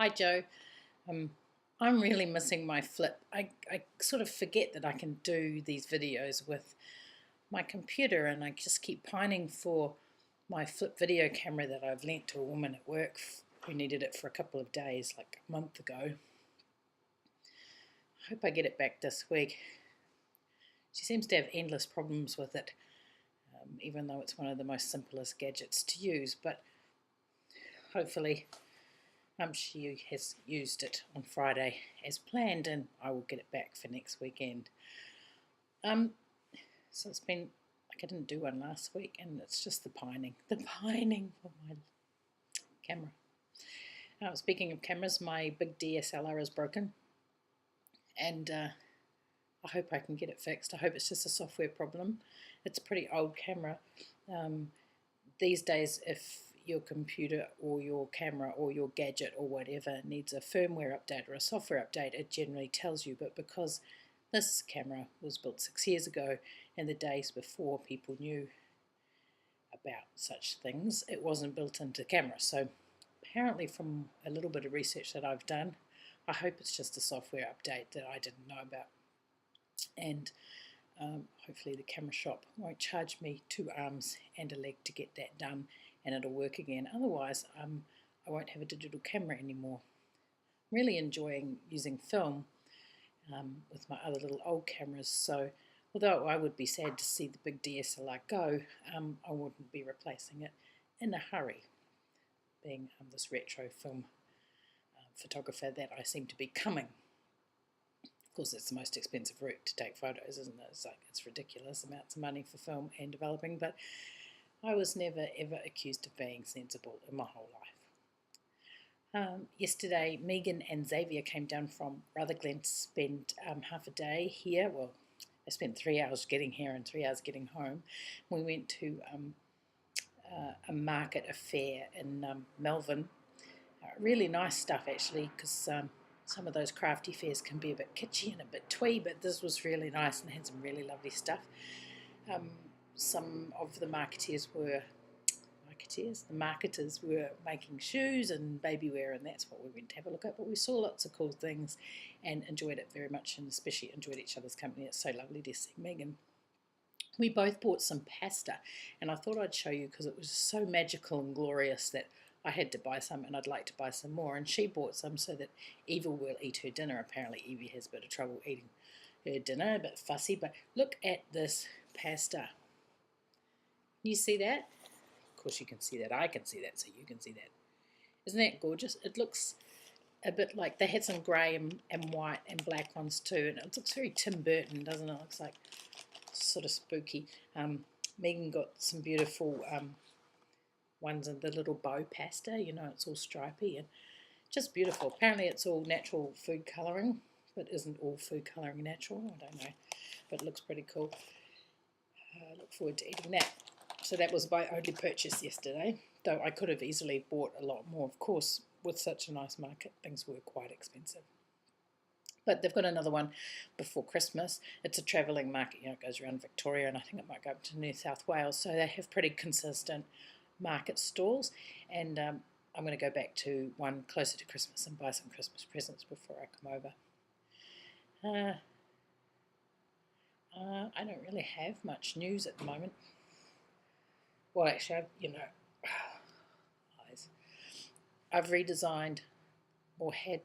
Hi Joe. Um, I'm really missing my flip. I sort of forget that I can do these videos with my computer, and I just keep pining for my flip video camera that I've lent to a woman at work who needed it for a couple of days, like a month ago. I hope I get it back this week. She seems to have endless problems with it, even though it's one of the most simplest gadgets to use, but hopefully she has used it on Friday as planned, and I will get it back for next weekend. Um, so it's been like I didn't do one last week, and it's just the pining for my camera. Speaking of cameras, my big DSLR is broken, and I hope I can get it fixed. I hope it's just a software problem. It's a pretty old camera. Um, these days, if your computer or your camera or your gadget or whatever needs a firmware update or a software update, it generally tells you. But because this camera was built 6 years ago and the days before people knew about such things, it wasn't built into the camera. So apparently, from a little bit of research that I've done, I hope it's just a software update that I didn't know about. And hopefully the camera shop won't charge me 2 arms and a leg to get that done, and it'll work again. Otherwise, I won't have a digital camera anymore. I'm really enjoying using film with my other little old cameras, so although I would be sad to see the big DSLR go, I wouldn't be replacing it in a hurry, being this retro film photographer that I seem to be becoming. Of course, it's the most expensive route to take photos, isn't it? It's ridiculous amounts of money for film and developing, but I was never ever accused of being sensible in my whole life. Yesterday, Megan and Xavier came down from Rutherglen to spend half a day here. Well, they spent 3 hours getting here and 3 hours getting home. We went to a market, a fair in Melbourne. Really nice stuff, actually, because some of those crafty fairs can be a bit kitschy and a bit twee, but this was really nice and had some really lovely stuff. Um, some of the marketers were making shoes and baby wear, and that's what we went to have a look at. But we saw lots of cool things and enjoyed it very much, and especially enjoyed each other's company. It's so lovely to see Megan. We both bought some pasta, and I thought I'd show you because it was so magical and glorious that I had to buy some, and I'd like to buy some more. And she bought some so that Eva will eat her dinner. Apparently, Evie has a bit of trouble eating her dinner, a bit fussy. But look at this pasta. You see that? Of course, you can see that. I can see that, so you can see that. Isn't that gorgeous? It looks a bit like they had some grey and white and black ones too, and it looks very Tim Burton, doesn't it? It looks like sort of spooky. Megan got some beautiful ones in the little bow pasta, it's all stripy and just beautiful. Apparently it's all natural food colouring, but isn't all food colouring natural? I don't know, but it looks pretty cool. I look forward to eating that. So that was my only purchase yesterday, though I could have easily bought a lot more. Of course, with such a nice market, things were quite expensive. But they've got another one before Christmas. It's a travelling market, it goes around Victoria, and I think it might go up to New South Wales. So they have pretty consistent market stalls, and I'm going to go back to one closer to Christmas and buy some Christmas presents before I come over. I don't really have much news at the moment. Well, actually, I've redesigned, or had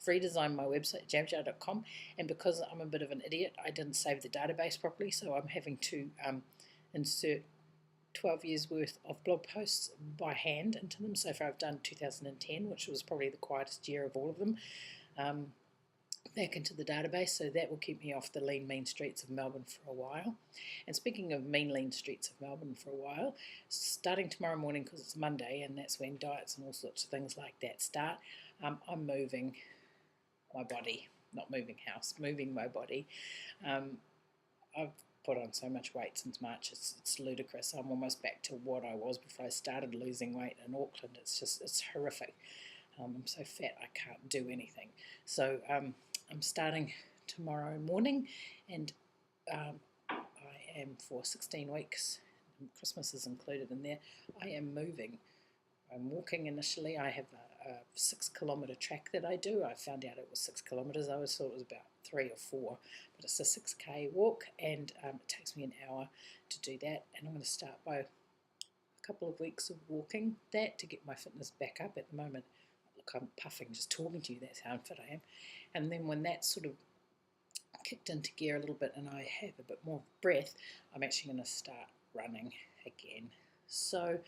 redesigned my website, jamjar.com, and because I'm a bit of an idiot, I didn't save the database properly, so I'm having to insert 12 years worth of blog posts by hand into them. So far I've done 2010, which was probably the quietest year of all of them, back into the database, so that will keep me off the lean, mean streets of Melbourne for a while. And speaking of mean, lean streets of Melbourne for a while, starting tomorrow morning, because it's Monday and that's when diets and all sorts of things like that start, I'm moving my body, not moving house, moving my body. I've put on so much weight since March, it's ludicrous. I'm almost back to what I was before I started losing weight in Auckland. It's horrific. I'm so fat I can't do anything. So I'm starting tomorrow morning, and I am for 16 weeks. Christmas is included in there. I am moving. I'm walking initially. I have a 6 kilometre track that I do. I found out it was 6 kilometres. I always thought it was about 3 or 4, but it's a 6k walk, and it takes me an hour to do that. And I'm going to start by a couple of weeks of walking that to get my fitness back up. At the moment, look, I'm puffing just talking to you. That's how unfit I am. And then when that's sort of kicked into gear a little bit and I have a bit more breath, I'm actually going to start running again. So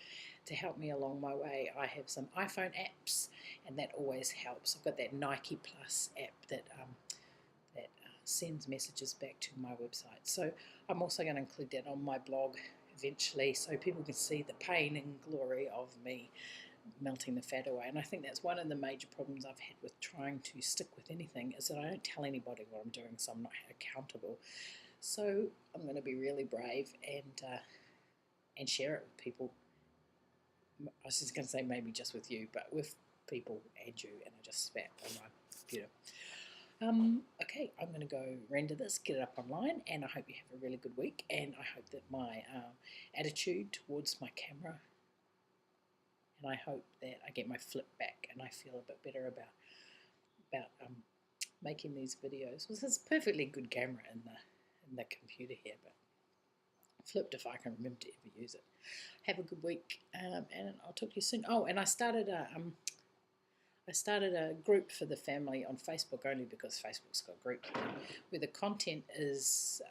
to help me along my way, I have some iPhone apps, and that always helps. I've got that Nike Plus app that sends messages back to my website. So I'm also going to include that on my blog eventually, so people can see the pain and glory of me melting the fat away. And I think that's one of the major problems I've had with trying to stick with anything, is that I don't tell anybody what I'm doing, so I'm not accountable. So I'm going to be really brave and share it with people. I was just going to say maybe just with you, but with people and you. And I just spat on my computer. Okay, I'm going to go render this, get it up online, and I hope you have a really good week, and I hope that my attitude towards my camera, and I hope that I get my flip back and I feel a bit better about making these videos. Well, this is a perfectly good camera in the computer here, but flipped if I can remember to ever use it. Have a good week, and I'll talk to you soon. Oh, and I started a group for the family on Facebook, only because Facebook's got groups where the content is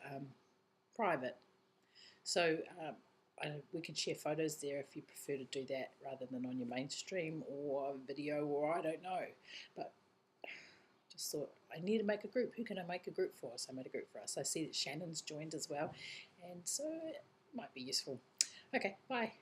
private. So we can share photos there if you prefer to do that rather than on your mainstream or video, or I don't know. But just thought I need to make a group. Who can I make a group for? So I made a group for us. I see that Shannon's joined as well, and so it might be useful. Okay, bye.